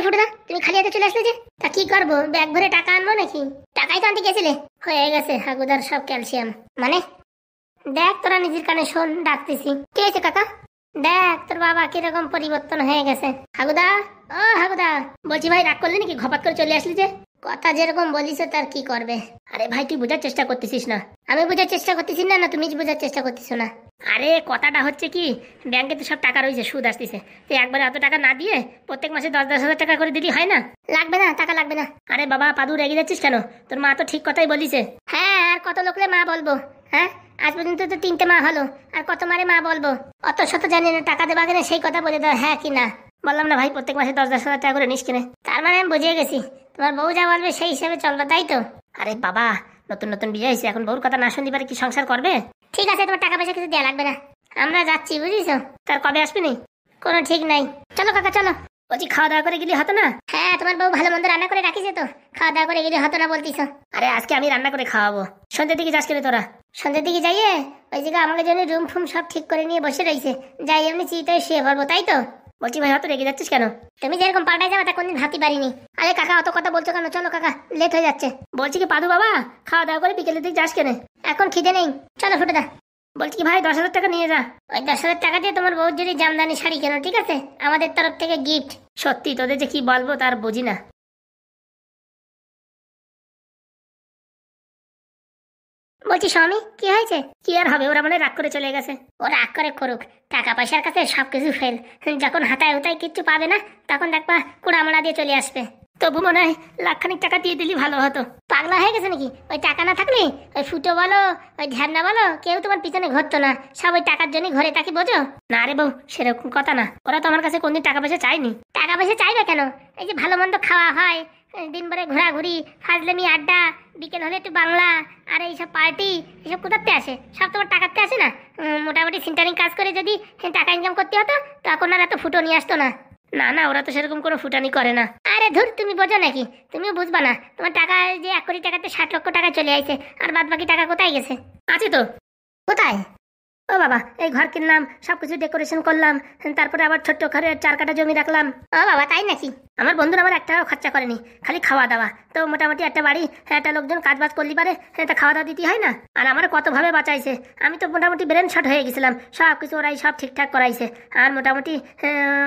ফুটে না, তুমি খালি হাতে চলে আসলে যে? তা কি করবো, ব্যাগ ভরে টাকা আনবো নাকি? টাকাই তো আনতে গেছিলে। হয়ে গেছে হাগুদার সব ক্যালসিয়াম। মানে দেখ তোরা নিজের কানে শোন, ডাকতেছি। ঠিক আছে কাকা, দেখ তোর বাবা কিরকম পরিবর্তন হয়ে গেছে। হাগুদা, ও হাগুদা, বলছি ভাই রাগ করলি নাকি? ঘপাত করে চলে আসলি যে? কথা যেরকম বলিস তার কি করবে। আরে ভাই তুই বোঝার চেষ্টা করতেছিস না। আমি বোঝার চেষ্টা করতেছি না, না তুমি বোঝার চেষ্টা করতেছো না? আরে কথাটা হচ্ছে কি, ব্যাংকে তো সব টাকা রয়েছে, সুদ আসতেছে। তুই একবারে এত টাকা না দিয়ে প্রত্যেক মাসে 10,000 টাকা করে দিলি হয় না? লাগবে না, টাকা লাগবে না। আরে বাবা পাদু রেগে যাচ্ছিস কেন? তোর মা তো ঠিক কথাই বলিছে। হ্যাঁ, আর কত লোকলে মা বলবো? হ্যাঁ, আজ পর্যন্ত তো 3টে মা হলো, আর কত মারে মা বলবো? অত শত জানি না, টাকা দেবা কিনা সেই কথা বলে দাও, হ্যাঁ কি না? বললাম না ভাই প্রত্যেক মাসে 10,000 টাকা করে নিস কিনে। তার মানে আমি বুঝে গেছি তোমার বউ যা বলবে সেই হিসেবে চলবে, তাই তো? আরে বাবা নতুন নতুন বিয়ে হয়েছে, এখন বউর কথা না শুনতে পারে কি সংসার করবে? ঠিক আছে, তোমার টাকা পয়সা কিছু দেওয়া লাগবে না, আমরা যাচ্ছি বুঝিস। তার কবে আসবি নি কোনো ঠিক নাই। চলো কাকা চলো। বলছি খাওয়া দাওয়া করে গেলে হতো না? হ্যাঁ, তোমার বউ ভালো মন্দ রান্না করে রাখিছে তো, খাওয়া দাওয়া করে গেলে হতো না বলতিস? আরে আজকে আমি রান্না করে খাওয়াবো। সন্ধ্যের দিকে যাস করে তোরা? সন্ধ্যের দিকে যাইয়ে ওই জায়গা আমাকে জন্য রুম ফুম সব ঠিক করে নিয়ে বসে রয়েছে, যাই এমনি চিতায় শুয়ে পড়বো, তাই তো? বলছি ভাই অত রেগে যাচ্ছিস কেন? তুমি যেরকম পাল্টাই যাবে তা কোনদিন ভাবতে পারিনি। আরে কাকা অত কথা বলছো কেন? চলো কাকা, লেট হয়ে যাচ্ছে। বলছি কি পাদু বাবা খাওয়া দাওয়া করে বিকেলের দিকে যাস কেন? এখন খিদে নেই, চলো ফুটে দা। বলছি কি ভাই 10,000 টাকা নিয়ে যা। ওই 10,000 টাকা দিয়ে তোমার বউর যদি জামদানি শাড়ি কেন, ঠিক আছে? আমাদের তরফ থেকে গিফট। সত্যি তোদের যে কি বলবো তার বুঝি না। বলছি স্বামী কি হয়েছে? কি আর হবে, ওরা মনে রাগ করে চলে গেছে। ও রাগ করে করুক, টাকা পয়সার কাছে সবকিছু ফেল। যখন হাতায় হুতায় কিচ্ছু পাবে না তখন দেখবা কুড়ামড়া দিয়ে চলে আসবে। তবু মনে হয় লাখখানিক টাকা দিয়ে দিলি ভালো হতো। পাগলা হয়ে গেছে নাকি? ওই টাকা না থাকলে ওই ফুটো বলো ওই ঢ্যাবনা বলো কেউ তোমার পিছনে ঘুরতো না, সব ওই টাকার জন্য ঘরে থাকি, বোঝো না? রে বউ সেরকম কথা না, ওরা তো আমার কাছে কোনদিন টাকা পয়সা চায়নি। টাকা পয়সা চাইবে কেন? এই যে ভালো মন্দ খাওয়া হয়, দিন ভরে ঘোরাঘুরি, ফাজলামি আড্ডা, বিকেল হলে একটু বাংলা, আর এইসব পার্টি, এসব কোথাতে আসে? সব তোমার টাকাতে আসে না? মোটামুটি সেন্টারিং কাজ করে যদি টাকা ইনকাম করতে হতো তখন আর এত ফুটো নিয়ে আসতো না। না না, ওরা তো সেরকম কোনো ফুটানি করে না। আরে ধুর, তুমি বোঝো নাকি? তুমিও বুঝবা না, তোমার টাকা যে 1 কোটি টাকাতে 60 লক্ষ টাকা চলে আসছে, আর বাদ বাকি টাকা কোথায় গেছে? আছে তো। কোথায়? ও বাবা, এই ঘর কিনলাম, সবকিছু ডেকোরেশন করলাম, তারপরে আবার ছোট্ট ঘরে 4 কাঠা জমি রাখলাম। ও বাবা, তাই নাকি? আমার বন্ধুরা আমার 1 টাকাও খরচা করেনি, খালি খাওয়া দাওয়া। তো মোটামুটি একটা বাড়ি, একটা লোকজন কাজ বাজ করলি পারে, তা খাওয়া দাওয়া দিতে হয় না? আর আমার কত ভাবে বাঁচাইছে, আমি তো মোটামুটি ব্রেন শট হয়ে গেছিলাম, সব কিছু ওরাই সব ঠিকঠাক করাইছে। আর মোটামুটি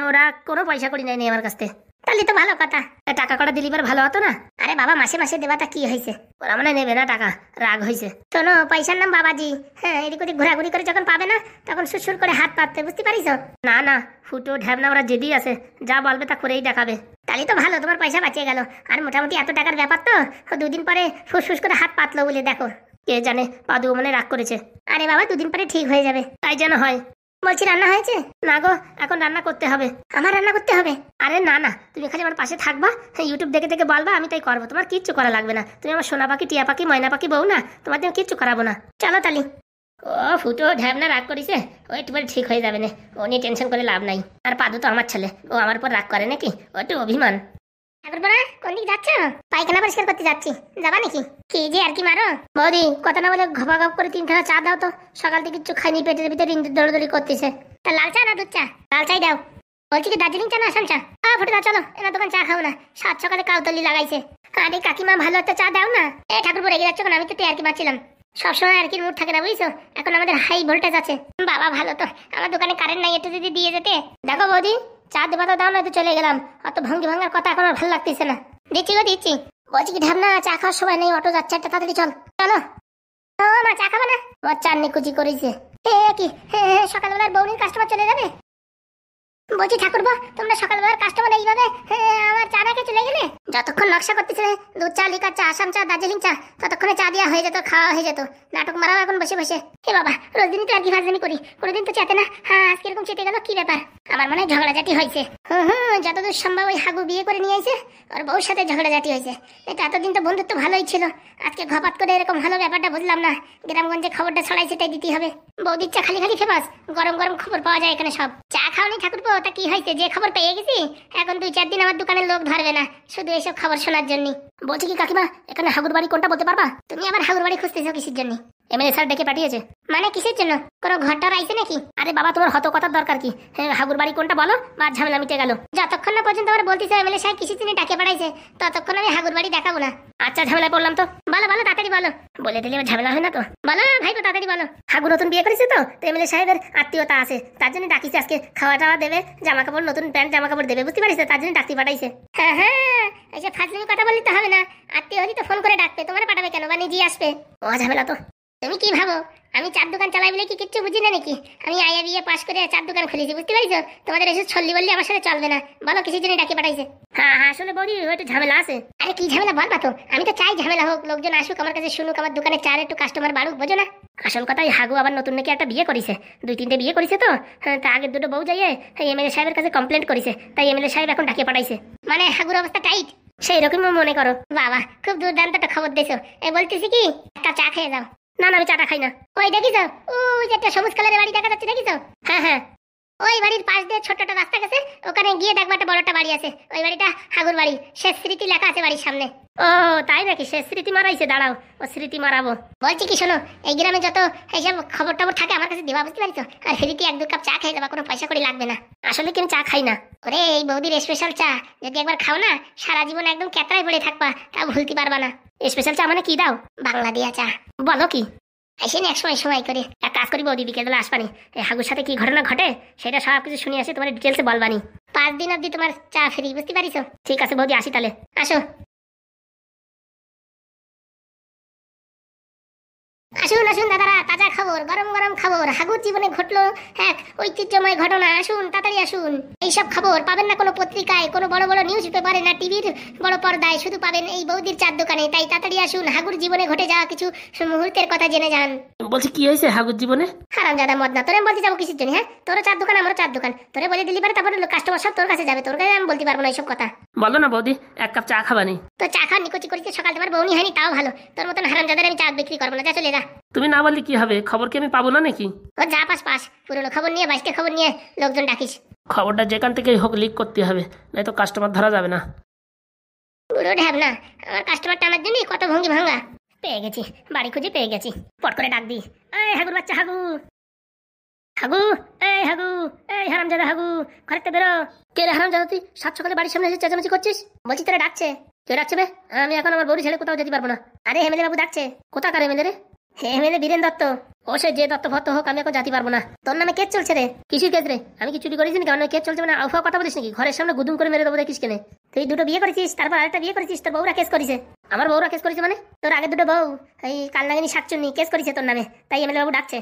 ওরা কোনো পয়সা করি নেয়নি আমার কাছ থেকে। তাহলে তো ভালো কথা, টাকা কটা দিলি পরে ভালো হতো না? আরে বাবা মাসে মাসে দেবাটা কি হয়েছে, ওরা মানে নেবে না টাকা, রাগ হয়েছে। শোনো, পয়সার নাম বাবাজি। হ্যাঁ, এদিক ওদিক ঘোরাঘুরি করে যখন পাবে না তখন সুরসুর করে হাত পাততে, বুঝতে পারিস? না না, ফুটো ঢ্যাবনা ওরা জেদি আছে, যা বলবে তা করেই দেখাবে। তাহলে তো ভালো, তোমার পয়সা বাঁচিয়ে গেল। আর মোটামুটি এত টাকার ব্যাপার তো, 2 দিন পরে ফুসফুস করে হাত পাতলো বলে দেখো। কে জানে, পাদু মানে রাগ করেছে। আরে বাবা 2 দিন পরে ঠিক হয়ে যাবে, তাই যেন হয়। বলছি রান্না হয়েছে? না গো, এখন রান্না করতে হবে। আমার রান্না করতে হবে? আরে না না, তুমি খালি আমার পাশে থাকবা, ইউটিউব দেখে দেখে বলবা, আমি তাই করবো। তোমার কিচ্ছু করা লাগবে না, তুমি আমার সোনা পাখি, টিয়া পাখি, ময়না পাখি বউ না, তোমার জন্য কিচ্ছু করাবো না। চলো তালি। ও ফুটো ঢ্যাবনা রাগ করিছে, ও একটু পরে ঠিক হয়ে যাবে না, ও নিয়ে টেনশন করে লাভ নাই। আর পাদু তো আমার ছেলে, ও আমার উপর রাগ করে নাকি? ও একটু অভিমান। ঠাকুরপোড়া কোন দিক যাচ্ছ? পায়খানা পরিষ্কার করতে যাচ্ছি, যাবা নাকি? কি যে আর কি মারো বৌদি, কথা না বলে ঘপা ঘপ করে 3খানা চা দাও তো, সকাল থেকে কিছু খাইনি, পেটের ভিতরে দৌড়দৌড়ি করতেছে। তা লাল চা না দুধ চা? লাল চাই দাও। বলছি কি দার্জিলিং চা না আসাম চা? ফুটে দাও, চলো এনার দোকান চা খাও না, 7 সকালে কাউতলি লাগাইছে। আরে কাকিমা ভালো একটা চা দাও না। ঠাকুরপো রেগে যাচ্ছ কেন? আমি তো আর কি মারছিলাম, সবসময় আর কি মুড থাকে না বুঝছো, এখন আমাদের হাই ভোল্টেজ আছে। বাবা ভালো তো, আমার দোকানে কারেন্ট নাই, একটু যদি দিয়ে যেতে। দেখো বৌদি, চা দেবা তো দাও, না তো চলে গেলাম, অত ভঙ্গি ভাঙার কথা এখন আর ভালো লাগতেছে না। দিচ্ছি গো দিচ্ছি। বলছি কি ঢাবনা, চা খাওয়ার সময় নেই, অটো যাচ্ছে একটা, তাড়াতাড়ি চল। চলো। মা চা খাবে না? আমার চাননি কুচি করেছে। কি সকালবেলার বৌনির কাস্টমার চলে যাবে? বলছি ঠাকুরপো, তোমরা সকালবেলার কাস্টমার এইভাবে আমার চা রেখে চলে গেলে? যতক্ষণ নকশা করতেছিলে দুধ চা, লিকার চা, আসাম চা, দার্জিলিং চা, ততক্ষণে চা দেওয়া হয়ে যেত, খাওয়া হয়ে যেত। নাটক মারাও এখন বসে বসে। হে বাবা, রোজ দিনই তো আর কি ফাজলামি করি, কোনোদিন তো চেতে না। হ্যাঁ, আজকে এরকম চেতে গেল, কি ব্যাপার? আমার মনে হয় ঝগড়াঝাটি হয়েছে। যতদূর সম্ভব ওই হাগু বিয়ে করে নিয়ে আইছে, ওর বউর সাথে ঝগড়াঝাটি হয়েছে। এটা এতদিন তো বন্ধুত্ব ভালোই ছিল, আজকে ঘপাত করে এরকম ভালো ব্যাপারটা বুঝলাম না। গ্রামগঞ্জে খবরটা ছড়াইছে, তাই দিতেই হবে। বৌদির চা খালি খালি ফেমাস, গরম গরম খবর পাওয়া যায় এখানে সব। চা খাওনি ঠাকুরপো? ওটা কি হয়েছে, যে খবর পেয়ে গেছি এখন 2-4 দিন আমার দোকানের লোক ধরবে না, শুধু এসব খবর শোনার জন্য। বলছি কি কাকিমা, এখানে হাগুর বাড়ি কোনটা বলতে পারবা? তুমি আবার হাগুর বাড়ি খুঁজতেছো কিসের জন্য? এমএলএ স্যার ডেকে পাঠিয়েছে। মানে কিসের জন্য? কোনো ঘরটার আইছে নাকি? আরে বাবা, তোমার হত কথার দরকার কি? হাগুর বাড়ি কোনটা বলো, বা ঝামেলা মিটে গেল। যতক্ষণ না পর্যন্ত আমার বলতেছে এমএলএ সাহেব কিসের জন্য ডাকে পাঠাইছে, ততক্ষণ আমি হাগুর বাড়ি দেখাবো না। আচ্ছা, ঝামেলায় পড়লাম তো। বলো বলো, তাড়াতাড়ি বলো। বলে দিলে ঝামেলা হয় না তো? বলো ভাই, তাড়াতাড়ি বলো। হাগু নতুন বিয়ে করেছে তো এমএলএ সাহেবের আত্মীয়তা আছে, তার জন্য ডাকিছে। আজকে খাওয়া টাওয়া দেবে, জামা কাপড়, নতুন প্যান্ট জামা কাপড় দেবে, বুঝতে পারিস? তার জন্য ডাকতে পাঠাইছে। হ্যাঁ হ্যাঁ, এই যে ফাজলামি কথা বললে তো হবে না। আত্মীয় হলি তো ফোন করে ডাকবে, তোমার পাঠাবে কেন? বা নিজেই আসবে। ও ঝামেলা তো। তুমি কি ভাবো আমি চার দোকান চালাই বলে কি কিচ্ছু বুঝি না নাকি? আমি আইয়া বিয়ে পাশ করে চার দোকান খুলেছি, বুঝতে পারিস? তোমাদের এসে ছল্লি বললে আমার সাথে চলবে না। বলো কিসের জন্য ডাকি পাঠাইছে? হ্যাঁ হ্যাঁ, আসলে বৌদি একটু ঝামেলা আছে। আরে কি ঝামেলা বলবা তো? আমি তো চাই ঝামেলা হোক, লোকজন আসুক আমার কাছে, শুনুক, আমার দোকানে চার একটু কাস্টমার বাড়ুক, বোঝো না? আসল কথা, হাগু আবার নতুন নাকি একটা বিয়ে করেছে, 2-3টে বিয়ে করেছে তো। তা আগের দুটো বউ যাইয়ে এমএলএ সাহেবের কাছে কমপ্লেন করেছে, তাই এমএলএ সাহেব এখন ডাকিয়ে পাঠাইছে। মানে হাগুর অবস্থা টাইট সেই রকমই মনে করো। বাবা, খুব দুর্দান্ত একটা খবর দিয়েছো। বলতেছি কি, একটা চা খেয়ে যাও। না না, আমি চাটা খাই না। ওই দেখিস, ওই যে একটা সবুজ কালারের বাড়ি দেখা যাচ্ছে, দেখিস? হ্যাঁ হ্যাঁ, ওই বাড়ির পাশ দিয়ে ছোট্ট একটা রাস্তা গেছে, ওখানে গিয়ে দেখবো একটা বড় একটা বাড়ি আছে। ওই বাড়িটা হাগুর বাড়ি, শেষ স্মৃতি লেখা আছে বাড়ির সামনে। ও তাই নাকি? শেষ স্মৃতি মারাইছে? দাঁড়াও, ও স্মৃতি মারাবো। বলছি কি, শোনো, এই গ্রামে যত এইসব খবর টবর থাকে আমার কাছে দেওয়া, বুঝতে পারছো? আর হেরিতে 1-2 কাপ চা খেয়ে যাবা, কোনো পয়সা করে লাগবে না। আসলে কি আমি চা খাই না। ওরে, এই বৌদির স্পেশাল চা যদি একবার খাও না, সারা জীবন একদম ক্যাতরায় পড়ে থাকবা, তা ভুলতে পারবা না। স্পেশাল চা মানে কি দাও? বাংলা দিয়া চা। বলো কি? আসেনি এক সময় সময় করে। এক কাজ করি বৌদি, বিকেলবেলা আসবানি, এই হাগুর সাথে কি ঘটনা ঘটে সেটা সব কিছু শুনে আসি, তোমার ডিটেলসে বলবানি। 5 দিন অব্দি তোমার চা ফ্রি, বুঝতে পারিস? ঠিক আছে বৌদি, আসি তাহলে। আসো আসুন আসুন দাদারা, তাজা খবর, গরম গরম খবর, হাগুর জীবনে ঘটলো এক ঐতিহ্যময় ঘটনা। আসুন, তাড়াতাড়ি আসুন। এইসব খবর পাবেন না কোনো পত্রিকায়, কোনো বড় বড় নিউজ পেপারে, না টিভির বড় পর্দায়, শুধু পাবেন এই বৌদির চার দোকানে। তাই তাড়াতাড়ি আসুন, হাগুর জীবনে ঘটে যাওয়া কিছু মুহূর্তের কথা জেনে যান। বলছি কি হয়েছে হাগুর জীবনে? হারামজাদা মদনা, তোরে আমি বলতে যাবো কিসের জন্য? হ্যাঁ, তোরও চার দোকান, আমারও চার দোকান। তোরে বলে দিলি পারে, তারপরে কাস্টমার সব তোর কাছে যাবে, তোর কাছে আমি বলতে পারবো না এইসব কথা। বলো না বৌদি, 1 কাপ চা খাবানি? তো চা খাওয়া নিকোচি করেছে সকাল, তোমার বউনি হয়নি তাও ভালো। তোর মতন হারামজাদার আমি চা বিক্রি করবো না, যা চলে যা। তুমি না বললে কি হবে? খবর কি আমি পাবো না নাকি? ও যা পাস পাস, পুরোনো খবর নিয়ে, বাইশটা খবর নিয়ে লোকজন ডাকিস। খবরটা যেখান থেকেই হোক লিক করতে হবে, নাই তো কাস্টমার ধরা যাবে না। পুরো ঢ্যাব না, আমার কাস্টমার টানার জন্য কত ভঙ্গি ভাঙা। পেয়ে গেছি, বাড়ি খুঁজে পেয়ে গেছি। পট করে ডাক দি, এই হাগুর বাচ্চা হাগু, হাগু, এই হাগু, এই হারামজাদা হাগু, ঘরেতে বেরো। কে রে হারামজাদা, তুই সাত সকালে বাড়ির সামনে এসে চেঁচামেচি করছিস? বলছি তোরা ডাকছে। কে ডাকছে বে? আমি এখন আমার বউরি ছেড়ে কোথাও যেতে পারবো না। আরে এমএলএ বাবু ডাকছে। কোথাকার এমএলএ রে? এমএলএ বীরেন দত্ত। ও সে যে দত্ত ভত্ত হোক, আমি এখন যেতে পারবো না। তোর নামে কেস চলছে রে। কিসের কেস রে? আমি কি চুরি করেছি নাকি? আমার কেস চলছে মানে আউফা কথা বলিস নাকি? ঘরের সামনে গুদুম করে মেরে দেবো, দেখিস কেনে? তুই দুটো বিয়ে করেছিস, তারপর আরেকটা বিয়ে করেছিস, তোর বউরা কেস করেছে। আমার বউরা কেস করেছে মানে? তোর আগে দুটো বউ, এই কালনাগিনী শাকচুন্নি কেস করেছে তোর নামে, তাই এমএলএ বাবু ডাকছে।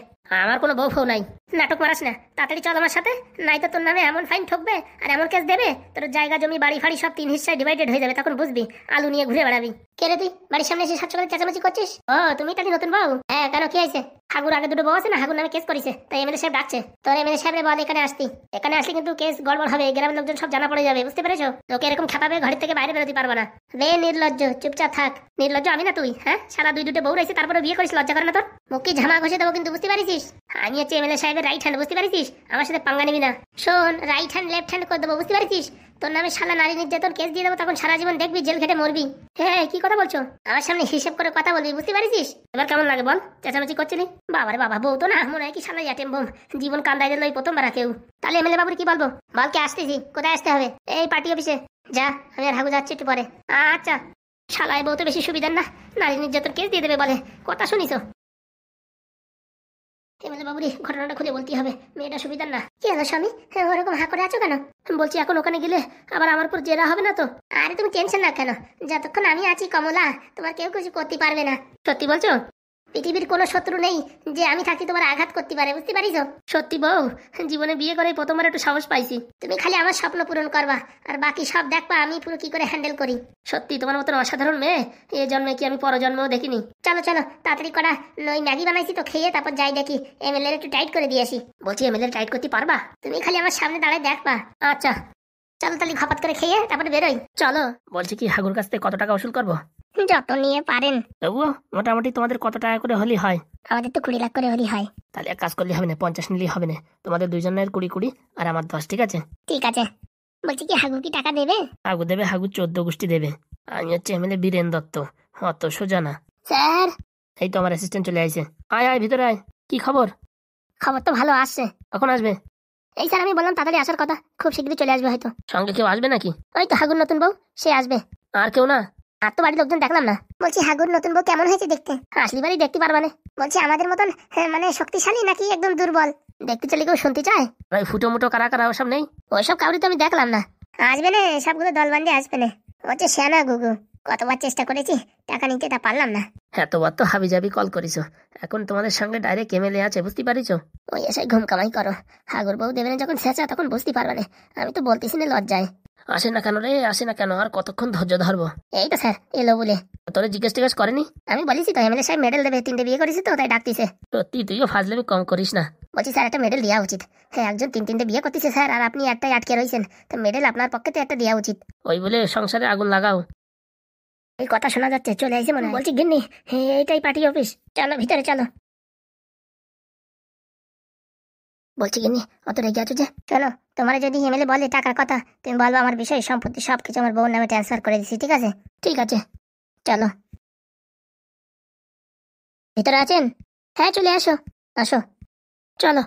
আমার কোনো বউ ফৌ নাই, নাটক মারাস না, তাড়াতাড়ি চল আমার সাথে, নাই তো তোর নামে এমন ফাইন ঠকবে আর এমন কেস দেবে, তোর জায়গা জমি বাড়ি ফাড়ি সব 3 হিস্সায় ডিভাইডেড হয়ে যাবে, তখন বুঝবি আলু নিয়ে ঘুরে বেড়াবি। কে রে তুই বাড়ির সামনে এসে সাত সকালে চেঁচামেচি করছিস? ও তুমি তাহলে নতুন বউ? হ্যাঁ, কেন কি হয়েছে? হাগুর আগে দুটো বউ আছে না, হাগুর নামে কেস করেছে, তাই এমএলএ সাহেব ডাকছে। তোর এমএলএ সাহেব বল এখানে আসতি, এখানে আসলে কিন্তু কেস গড়বড় হবে, গ্রামের লোকজন সব জানা পড়ে যাবে, বুঝতে পেরেছো? তোকে এরকম খাপাবে, ঘর থেকে বাইরে বেরোতে পারবো না। বে নির্লজ্জ, চুপচাপ থাক। নির্লজ্জ আমি না তুই? হ্যাঁ, সারা 2-2টে বউ রয়েছে, তারপরে বিয়ে করিস, লজ্জা করে না তোর? মুখে ঝামা ঘষে দেবো কিন্তু, বুঝতে পারিস? আমি হচ্ছে এমএলএ সাহেবের রাইট হ্যান্ড, বুঝতে পারিস? আমার সাথে পাঙ্গা নিবি না। শোন, রাইট হ্যান্ড লেফট হ্যান্ড করে দেবো, বুঝতে পারিস? তোর নামে শালা নারী নির্যাতন কেস দিয়ে দেবো, তখন সারা জীবন দেখবি জেল খেটে মরবি। হ্যাঁ, কি কথা বলছো? আমার সামনে হিসেব করে কথা বলবি, বুঝতে পারিস? এবার কেমন লাগে বল? চেঁচামেচি করছিলি? বাবারে বাবা, বউ তো না মনে হয় কি শালা অ্যাটেম বোম, জীবন কান্দাই দিল এই প্রথমবার কেউ। তাহলে এমএলএ বাবুর কি বলবো? বলকে আসতেছি। কোথায় আসতে হবে? এই পার্টি অফিসে যা, আমি আর হাগু যাচ্ছি একটু পরে। আচ্ছা। শালায় বউ তো বেশি সুবিধার না, নারী নির্যাতন কেস দিয়ে দেবে বলে, কথা শুনিস? এমএলএ বাবুরি ঘটনাটা খুলে বলতে হবে, মেয়েটা সুবিধার না। কি হলো স্বামী, ওরকম হা করে আছো কেন? বলছি এখন ওখানে গেলে আবার আমার উপর জেরা হবে না তো? আরে তুমি টেনশন না কেন, যতক্ষণ আমি আছি কমলা, তোমার কেউ কিছু করতে পারবে না। সত্যি বলছো? পৃথিবীর কোনো শত্রু নেই যে আমি থাকি তোমার আঘাত করতে পারে, বুঝতে পারিস? সত্যি বউ, জীবনে বিয়ে করে প্রথমবার একটু সাহস পাইছি। তুমি খালি আমার স্বপ্ন পূরণ করবা, আর বাকি সব দেখবা আমি পুরো কি করে হ্যান্ডেল করি। সত্যি তোমার মতন অসাধারণ মেয়ে এ জন্মে কি আমি পরজন্মেও দেখিনি। চলো চলো তাড়াতাড়ি করা, ওই ম্যাগি বানাইছি তো, খেয়ে তারপর যাই দেখি এমএলএ একটু টাইট করে দিয়ে আসি। বলছি এমএলএ টাইট করতে পারবা? তুমি খালি আমার সামনে দাঁড়ায় দেখবা। আচ্ছা চলো তাহলে ঘাপাত করে খেয়ে তারপরে বেরোই, চলো। বলছি কি হাগুর কাছ থেকে কত টাকা উসুল করবো? যত নিয়ে পারেন। তবুও মোটামুটি তোমাদের কত টাকা করে হলি হয়? আমাদের তো 20 লাখ করে হলি হয়। তাহলে এক কাজ করলে হবে না, 50 নিলেই হবে না। তোমাদের দুইজনের 20 আর আমার 10, ঠিক আছে? ঠিক আছে। বলছি কি হাগু কি টাকা দেবে? হাগু দেবে, হাগু 14 গোষ্ঠী দেবে। আমি হচ্ছে এমএলএ বীরেন দত্ত, অত সোজা না। স্যার এই তো আমার অ্যাসিস্ট্যান্ট চলে আইছে। আয় আয় ভিতরে আয়। কি খবর? খবর তো ভালো আসছে। কখন আসবে? এই স্যার আমি বললাম তাড়াতাড়ি আসার কথা, খুব শীঘ্রই চলে আসবে হয়তো। সঙ্গে কেউ আসবে নাকি? ওই তো হাগুর নতুন বউ, সে আসবে। আর কেউ না? আর তো বাড়ির লোকজন দেখলাম না। বলছি হাগুর নতুন বউ কেমন হয়েছে দেখতে? আসলি বাড়ি দেখতে পারবা না। বলছি আমাদের মতন মানে শক্তিশালী নাকি একদম দুর্বল? দেখতে চলে কেউ শুনতে চায়? ভাই ফুটো মুটো কারা কারা ওসব নেই? ওইসব কাউরি তো আমি দেখলাম না। আসবে না, সবগুলো দল বান্ধে আসবে না। হচ্ছে শ্যানা গুগু, কতবার চেষ্টা করেছি টাকা নিতে, তা পারলাম না। এতবার তো হাবি জাবি কল করিছো, এখন তোমাদের সঙ্গে ডাইরেক্ট এমএলএ আছে, বুঝতে পারিছো? ওই এসে ঘুম কামাই করো। হাগুর বউ দেবে না যখন ছেঁচা, তখন বুঝতে পারবে না। আমি তো বলতেছি না লজ্জায়। আসে না কেন রে, আসে না কেন? আর কতক্ষণ ধৈর্য ধরবো? এই তো স্যার এলো বলে। তোরে জিজ্ঞেস টিজ্ঞেস করেনি? আমি বলেছি তো এমএলএ সাহেব মেডেল দেবে, 3টে বিয়ে করেছি তো তাই ডাকতিছে। সত্যি তুইও ফাজলামি কম করিস না। বলছি স্যার একটা মেডেল দেওয়া উচিত। হ্যাঁ, একজন 3টে বিয়ে করতেছে স্যার, আর আপনি একটাই আটকে রয়েছেন, তো মেডেল আপনার পক্ষে তো একটা দেওয়া উচিত। ওই বলে সংসারে আগুন লাগাও? এই কথা শোনা যাচ্ছে, চলে আসে মনে হয়। বলছি গিন্নি, এইটাই পার্টি অফিস, চলো ভিতরে চলো। বলছি গিন্নি, অত রেগে আছো যে? চলো, তোমার যদি এমএলএ বলে টাকার কথা, তুমি বলবো আমার বিষয় সম্পত্তি সবকিছু আমার বউর নামে ট্রান্সফার করে দিচ্ছি, ঠিক আছে? ঠিক আছে, চলো। ভিতরে আছেন? হ্যাঁ চলে আসো, আসো, চলো।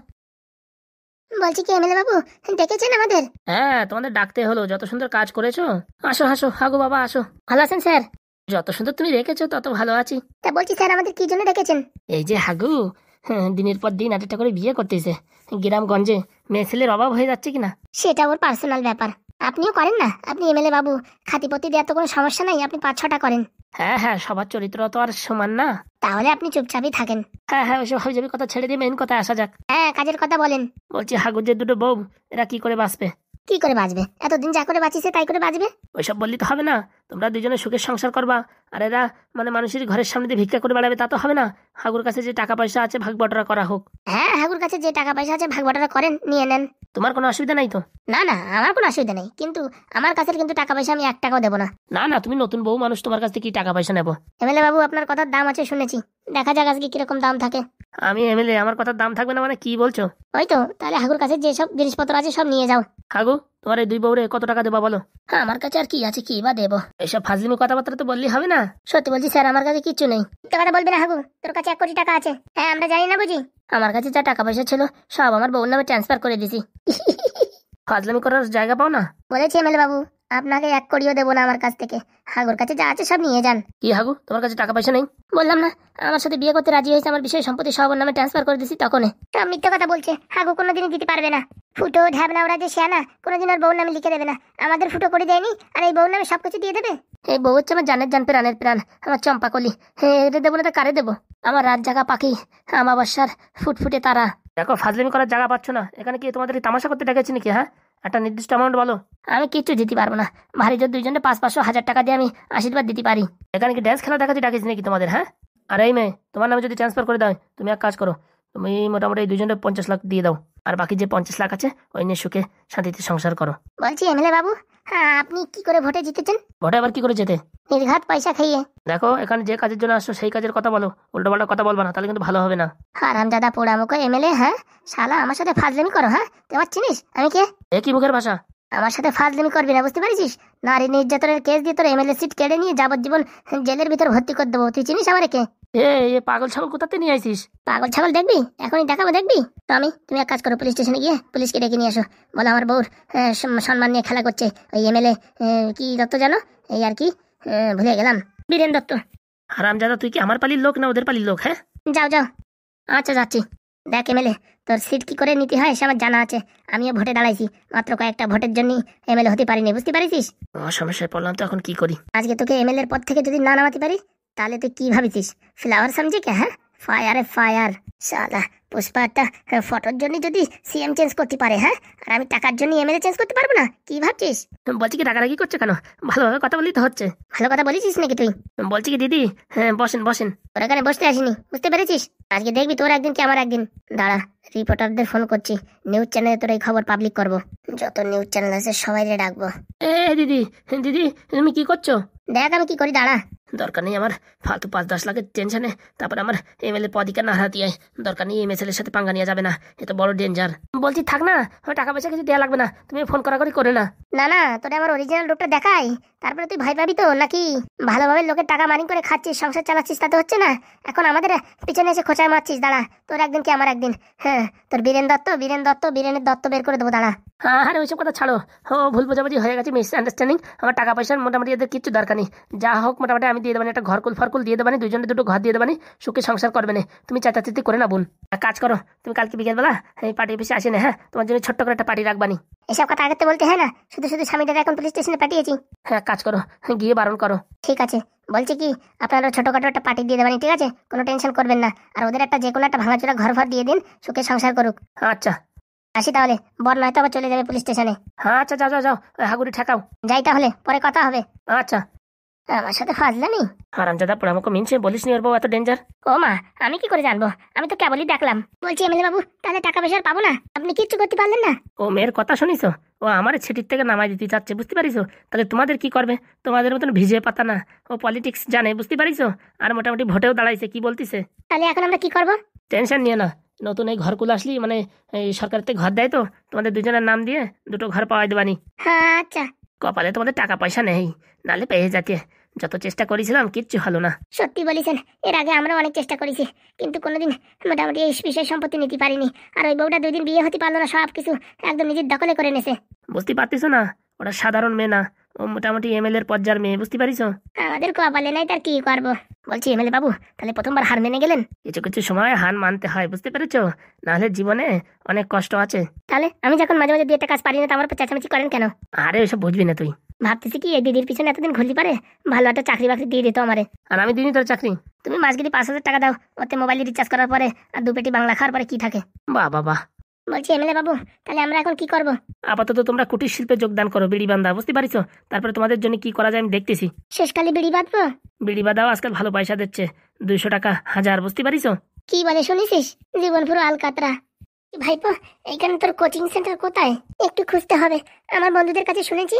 বলছি কি এমএলএ বাবু ডেকেছেন আমাদের? হ্যাঁ, তোমাদের ডাকতে হলো, যত সুন্দর কাজ করেছো। আসো আসো হাগু বাবা আসো। ভালো আছেন স্যার? যত সুন্দর তুমি রেখেছো তত ভালো আছি। তা বলছি স্যার আমাদের কি জন্য ডেকেছেন? এই যে হাগু, দিনের পর দিন একটা করে বিয়ে করতেছে গ্রামগঞ্জে, মেয়ে ছেলের অভাব হয়ে যাচ্ছে কিনা? সেটা ওর পার্সোনাল ব্যাপার, আপনিও করেন না। আপনি এমএলএ বাবু, খাতিপতি দেওয়ার তো কোনো সমস্যা নাই, আপনি 5-6টা করেন। হ্যাঁ হ্যাঁ, সবার চরিত্র তো আর সমান না। তাহলে আপনি চুপচাপই থাকেন। হ্যাঁ হ্যাঁ, ওইসব হাবি কথা ছেড়ে দিয়ে মেন কথা আসা যাক। হ্যাঁ, কাজের কথা বলেন। বলছি হাগুর যে দুটো বউ, এরা কি করে বাঁচবে? কি করে বাঁচবে? এতদিন যা করে বাঁচিছে তাই করে বাঁচবে। ওইসব বললি তো হবে না। তোমরা দুজনে সুখের সংসার করবা, আর এরা মানে মানুষের ঘরের সামনে দিয়ে ভিক্ষা করে বেড়াবে, তা তো হবে না। হাগুর কাছে যে টাকা পয়সা আছে ভাগ বটরা করা হোক। হ্যাঁ, হাগুর কাছে যে টাকা পয়সা আছে ভাগ বাটোয়ারা করেন, নিয়ে নেন। তোমার কোনো অসুবিধা নাই তো? না না, আমার কোনো অসুবিধা নেই, কিন্তু আমার কাছে কিন্তু টাকা পয়সা আমি 1 টাকাও দেবো না। না না, তুমি নতুন বউ মানুষ, তোমার কাছ থেকে কি টাকা পয়সা নেবো? এমএলএ বাবু আপনার কথার দাম আছে শুনেছি, দেখা যাক আজকে কিরকম দাম থাকে। আমি এমএলএ, আমার কথার দাম থাকবে না মানে কি বলছো? ওই তো, তাহলে হাগুর কাছে যে সব জিনিসপত্র আছে সব নিয়ে যাও। হাগু, তোমার এই দুই বউরে কত টাকা দেবা বলো? হ্যাঁ, আমার কাছে আর কি আছে, কি বা দেবো? এইসব ফাজলিমি কথাবার্তা তো বললি হবে না। সত্যি বলছি স্যার, আমার কাছে কিচ্ছু নেই। মিথ্যে কথা বলবি না হাগু, তোর কাছে 1 কোটি টাকা আছে। হ্যাঁ, আমরা জানি না বুঝি? আমার কাছে যা টাকা পয়সা ছিল সব আমার বউর নামে ট্রান্সফার করে দিছি। ফাজলামি করার জায়গা পাও না। বলেছি এমএলএ বাবু, আপনাকে 1 কোটিও দেবো না আমার কাছ থেকে। হাগুর কাছে যা আছে সব নিয়ে যান। কি হাগু, তোমার কাছে টাকা পয়সা নেই? বললাম না, আমার সাথে বিয়ে করতে রাজি হয়েছে, আমার বিষয় সম্পত্তি সব ওর নামে ট্রান্সফার করে দিছি তখন। সব মিথ্যে কথা বলছে, হাগু কোনোদিনই দিতে পারবে না। ফুটো ঢ্যাবনা ওরা যে শিয়ানা, কোনোদিন ওর বউর নামে লিখে দেবে না। আমাদের ফুটো করে দেয়নি, আর এই বউর নামে সবকিছু দিয়ে দেবে। এই বউ হচ্ছে আমার জানের জান, প্রাণের প্রাণ, আমার চম্পাকলি। এটা দেবো না তো কারে দেবো? আমার রাত জাগা পাখি, আমাবস্যার ফুটফুটে তারা। দেখো ফাজলামি করার জায়গা পাচ্ছ না। এখানে কি তোমাদের এই তামাশা করতে ডেকেছি নাকি? হ্যাঁ, একটা নির্দিষ্ট অ্যামাউন্ট বলো। আমি কিচ্ছু দিতে পারবো না, ভারী জোর 2জনে 500-500-1000 টাকা দিয়ে আমি আশীর্বাদ দিতে পারি। এখানে কি ড্যান্স খেলা দেখাতে ডাকিস নাকি তোমাদের? হ্যাঁ, আর এই মেয়ে, তোমার নামে যদি ট্রান্সফার করে দাও, তুমি এক কাজ করো, তুমি মোটামুটি এই দুজনে 50 লাখ দিয়ে দাও, আর বাকি যে 50 লাখ আছে ওই নিয়ে সুখে শান্তিতে সংসার করো। বলছি এমএলএ বাবু, হ্যাঁ আপনি কি করে ভোটে জিতেছেন? ভোটে আবার কি করে যেতে? নির্ঘাত পয়সা খাইয়ে। দেখো, এখানে যে কাজের জন্য আসছো সেই কাজের কথা বলো, উল্টোপাল্টা কথা বলবা না, তাহলে কিন্তু ভালো হবে না। হারামজাদা পোড়ামুখো এমএলএ, হ্যাঁ শালা আমার সাথে ফাজলামি করো? হ্যাঁ, তুই আমার চিনিস আমি কে? এ কি মুখের ভাষা? আমার সাথে ফাজলামি করবি না, বুঝতে পারছিস? নারী নির্যাতনের কেস দিয়ে তোর এমএলএ সিট কেড়ে নিয়ে যাবজ্জীবন জেলের ভিতর ভর্তি করে দেবো। তুই চিনিস আমার কে? এ এ পাগল ছাগল কোথাতে নিয়ে আইছিস? পাগল ছাগল দেখবি? এখনই দেখাবো, দেখবি? টমি, তুমি এক কাজ করো, পুলিশ স্টেশনে গিয়ে পুলিশকে ডেকে নিয়ে আসো। বলো আমার বউর সম্মান নিয়ে খেলা করছে ওই এমএলএ, কি দত্ত জানো, এই আর কি, ভুলে গেলাম, বীরেন দত্ত। হারামজাদা, তুই কি আমার পালির লোক না ওদের পালির লোক? হ্যাঁ, যাও যাও। আচ্ছা যাচ্ছি। দেখ এমএলএ, তোর সিট কি করে নিতে হয় সে আমার জানা আছে। আমিও ভোটে দাঁড়াইছি, মাত্র কয়েকটা ভোটের জন্য এমএলএ হতে পারিনি, বুঝতে পারিস? সমস্যায় পড়লাম তো, এখন কি করি? আজকে তোকে এমএলএ এর পদ থেকে যদি না নামাতে পারি, তাহলে তুই কি ভাবিছিস? ফ্লাওয়ার সমঝে কে? হ্যাঁ, ফায়ারে ফায়ার। শালা পুষ্পা একটা ফটোর জন্য যদি সিএম চেঞ্জ করতে পারে, হ্যাঁ, আর আমি টাকার জন্য এমএলএ চেঞ্জ করতে পারবো না? কি ভাবছিস? বলছি কি রাগারাগি করছো কেন? ভালোভাবে কথা বললেই তো হচ্ছে। ভালো কথা বলেছিস নাকি তুই? বলছি কি দিদি, হ্যাঁ বসেন বসেন। তোর এখানে বসতে আসিনি, বুঝতে পেরেছিস? আজকে দেখবি তোর একদিন কি আমার একদিন। দাঁড়া, রিপোর্টারদের ফোন করছি, নিউজ চ্যানেলে তোর এই খবর পাবলিক করবো। যত নিউজ চ্যানেল আছে সবাই ডাকবো। এ দিদি, দিদি তুমি কি করছো? দেখ আমি কি করি, দাঁড়া। দরকার নেই আমার ফালতু 5-10 লাখের টেনশনে তারপর আমার এমএলএ পদিকা না হারাতে হয়। দরকার নেই এই মেছেলের সাথে পাঙ্গা নিয়ে যাবে না, এ তো বড় ডেঞ্জার। বলছি থাক না, আমার টাকা পয়সা কিছু দেওয়া লাগবে না, তুমি ফোন করা করে না। না না, তোরে আমার অরিজিনাল রূপটা দেখাই, তারপরে তুই ভয় পাবি তো নাকি? ভালোভাবে লোকের টাকা মারিং করে খাচ্ছিস, সংসার চালাচ্ছিস, তা তো হচ্ছে না। এখন আমাদের পিছনে এসে খোঁচায় মারছিস, দাঁড়া তোর একদিন কি আমার একদিন। হ্যাঁ, তোর বীরেনের দত্ত বের করে দেবো, দাঁড়া। আরে ওইসব কথা ছাড়ো, ও ভুল বোঝাবুঝি হয়ে গেছে, মিস আন্ডারস্ট্যান্ডিং। আমার টাকা পয়সার মোটামুটি এদের কিচ্ছু দরকার নেই, যা হোক মোটামুটি আমি দিয়ে দেবানি, একটা ঘরকুল ফরকুল দিয়ে দেবানি, দুজনে দুটো ঘর দিয়ে দেবানি, সুখে সংসার করবে না। তুমি চাচাচিতি করে না বোন, এক কাজ করো, তুমি কালকে বিকেলবেলা এই পার্টি অফিসে আসে না, হ্যাঁ তোমার জন্য ছোট্ট করে একটা পার্টি রাখবানি। এসব কথা আগেতে বলতে হয় না, শুধু শুধু স্বামীটাকে এখন পুলিশ স্টেশনে পাঠিয়েছি। হ্যাঁ কাজ করো, গিয়ে বারণ করো। ঠিক আছে, বলছি কি আপনারা ছোটখাটো একটা পার্টি দিয়ে দেবেন, ঠিক আছে? কোনো টেনশন করবেন না, আর ওদের একটা যে কোনো একটা ভাঙাচোরা ঘর ফর দিয়ে দিন, সুখে সংসার করুক। আচ্ছা আসি তাহলে, বর নয়তো আবার চলে যাবে পুলিশ স্টেশনে। হ্যাঁ আচ্ছা, যাও যাও যাও, হাগুড়ি ঠেকাও। যাই তাহলে, পরে কথা হবে। আচ্ছা। আমার সাথে ফাজলামি? হারামজাদা পোড়ামুখো মিনছে, বলিস নি ওর বউ এত ডেঞ্জার। ও মা, আমি কি করে জানবো? আমি তো কেবলই দেখলাম। বলছি এমএলএ বাবু, তাহলে টাকা পয়সা আর পাবো না? আপনি কিচ্ছু করতে পারলেন না? ও মেয়ের কথা শুনিস, ও আমার ছিটির থেকে নামাই দিতে চাচ্ছে, বুঝতে পারিস? তাহলে তোমাদের কি করবে? তোমাদের মতন ভিজে পাতা না, ও পলিটিক্স জানে, বুঝতে পারিস? আর মোটামুটি ভোটেও দাঁড়াইছে, কি বলতিছে? তাহলে এখন আমরা কি করবো? টেনশন নিয়ে না, নতুন এই ঘরগুলো আসলি মানে এই সরকার থেকে ঘর দেয় তো, তোমাদের দুজনের নাম দিয়ে দুটো ঘর পাওয়াই দেবানি। হ্যাঁ আচ্ছা। কপালে তোমাদের টাকা পয়সা নেই, নালে পেয়ে যাতে। যত চেষ্টা করেছিলাম কিচ্ছু হলো না। সত্যি বলেছেন, এর আগে আমরা অনেক চেষ্টা করেছি, কিন্তু কোনোদিন মোটামুটি এই বিষয় সম্পত্তি নিতে পারিনি। আর ওই বউটা 2 দিন বিয়ে হতে পারলো না, সব কিছু একদম নিজের দখলে করে নেছে। বুঝতে পারতিস না, ওরা সাধারণ মেয়ে না, ও মোটামুটি এমএলএ এর পর্যায়ের মেয়ে, বুঝতে পারিস? আমাদের কপালে নাই, তার কি করবো? বলছি এমএলএ বাবু, তাহলে প্রথমবার হার মেনে গেলেন? কিছু কিছু সময় হার মানতে হয়, বুঝতে পেরেছ? নাহলে জীবনে অনেক কষ্ট আছে। তাহলে আমি যখন মাঝে মাঝে 2 একটা কাজ পারি না, তো আমার উপর চেঁচামেচি করেন কেন? আরে ওইসব বুঝবি না তুই। ভাবতেছি কি এই দিদির পিছনে এতদিন ঘুরলি পারে, ভালো একটা চাকরি বাকরি দিয়ে দিত আমারে। আর আমি দিনই তোর চাকরি। তুমি মাসগিরি 5,000 টাকা দাও, ওতে মোবাইল রিচার্জ করার পরে আর 2 পেটি বাংলা খাওয়ার পরে কি থাকে? বাহ বাহ বাহ। বলছি এমএলএ বাবু, তাহলে আমরা এখন কি করব? আপাতত তোমরা কুটির শিল্পে যোগদান করো, বিড়ি বান্ধা, বুঝতে পারিস? তারপরে তোমাদের জন্য কি করা যায় আমি দেখতেছি। শেষকালে বিড়ি বাঁধবো? বিড়ি বাঁধাও আজকাল ভালো পয়সা দিচ্ছে, 200 টাকা 1000, বুঝতে পারিস? কি বলে শুনেছিস? জীবন পুরো আলকাতরা। ভাইপো, এইখানে তোর কোচিং সেন্টার কোথায়? একটু খুঁজতে হবে, আমার বন্ধুদের কাছে শুনেছি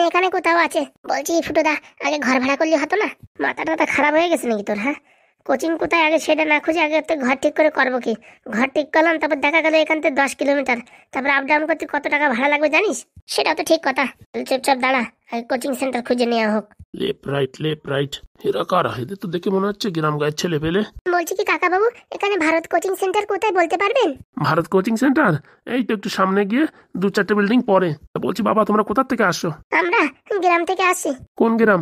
এখানে কোথাও আছে। বলছি ফুটোদা, আগে ঘর ভাড়া করলে হতো না? মাথাটা খারাপ হয়ে গেছে নাকি তোর? হ্যাঁ, কোচিং কোথায় আগে সেটা না খুঁজে আগে তো ঘর ঠিক করে করবো কি? ঘর ঠিক করলাম, তারপর দেখা গেল এখান থেকে 10 কিলোমিটার, তারপর আপ ডাউন করতে কত টাকা ভাড়া লাগবে জানিস? সেটাও তো ঠিক কথা। চুপচাপ দাঁড়া, আগে কোচিং সেন্টার খুঁজে নেওয়া হোক। লেফট রাইট এরা কারা? এদের তো দেখে মনে হচ্ছে গ্রাম গায়ের ছেলে পেলে। বলছি কি কাকা বাবু, এখানে ভারত কোচিং সেন্টার কোথায় বলতে পারবেন? ভারত কোচিং সেন্টার এই তো একটু সামনে গিয়ে 2-4টে বিল্ডিং পরে। বলছি বাবা, তোমরা কোথা থেকে আসছো? আমরা গ্রাম থেকে আসি। কোন গ্রাম?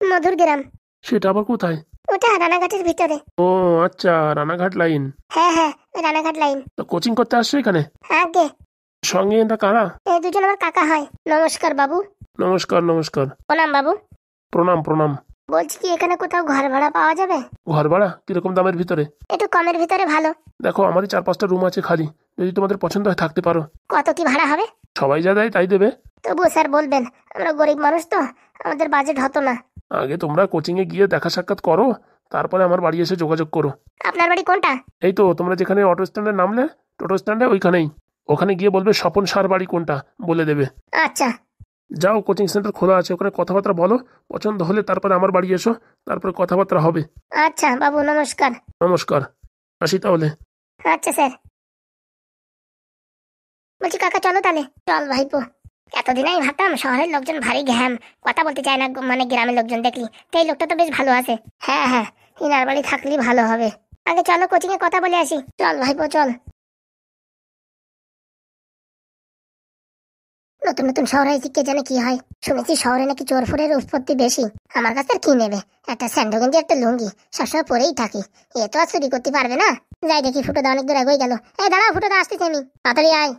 মধুর গ্রাম। সেটা আবার কোথায়? ওটা রানাঘাটের ভিতরে। ও আচ্ছা, রানাঘাট লাইন। হ্যাঁ হ্যাঁ, ওই রানাঘাট লাইন। তো কোচিং করতে আসছো এখানে? আগে সঙ্গে এটা কারা? এই দুজন আমার কাকা হয়। নমস্কার বাবু। নমস্কার নমস্কার। প্রণাম বাবু। প্রণাম প্রণাম। বলছি কি এখানে কোথাও ঘর ভাড়া পাওয়া যাবে? ঘর ভাড়া কিরকম দামের ভিতরে? একটু কমের ভিতরে ভালো। দেখো আমারই 4-5টা রুম আছে খালি, যদি তোমাদের পছন্দ হয় থাকতে পারো। কত কি ভাড়া হবে? সবাই যা দেয় তাই দেবে। তবুও স্যার বলবেন, আমরা গরিব মানুষ তো, আমাদের বাজেট হতো না। আগে তোমরা কোচিং এ গিয়ে দেখা সাক্ষাৎ করো, তারপরে আমার বাড়ি এসে যোগাযোগ করো। আপনার বাড়ি কোনটা? এই তো তোমরা যেখানে অটো স্ট্যান্ডে নামলে, টোটো স্ট্যান্ডে ওইখানেই। ওখানে গিয়ে বলবে স্বপন সার বাড়ি কোনটা, বলে দেবে। আচ্ছা। যাও, কোচিং সেন্টার খোলা আছে, ওখানে কথাবার্তা বলো, পছন্দ হলে তারপরে আমার বাড়ি এসো, তারপরে কথাবার্তা হবে। আচ্ছা বাবু, নমস্কার। নমস্কার, আসি তাহলে। আচ্ছা স্যার। বলছি কাকা চলো তাহলে। চল ভাইপো। এতদিন আমি ভাবতাম শহরের লোকজন ভারী ঘ্যাম, কথা বলতে চায় না, মানে গ্রামের লোকজন দেখলি, তো এই লোকটা তো বেশ ভালো আছে। হ্যাঁ হ্যাঁ, ইনার বাড়ি থাকলেই ভালো হবে। আগে চলো কোচিং এ কথা বলে আসি। চল ভাইপো চল। নতুন নতুন শহরে এসে কে জানে কি হয়। শুনেছি শহরে নাকি চোর ফোরের উৎপত্তি বেশি। আমার কাছে আর কি নেবে? একটা স্যান্ডো গেঞ্জি একটা লুঙ্গি সবসময় পরেই থাকি, এ তো আর চুরি করতে পারবে না। যাই দেখি ফুটোদা অনেক দূর এগোই গেল। এই দাঁড়াও ফুটোদা, আসতেছি আমি, তাড়াতাড়ি আয়।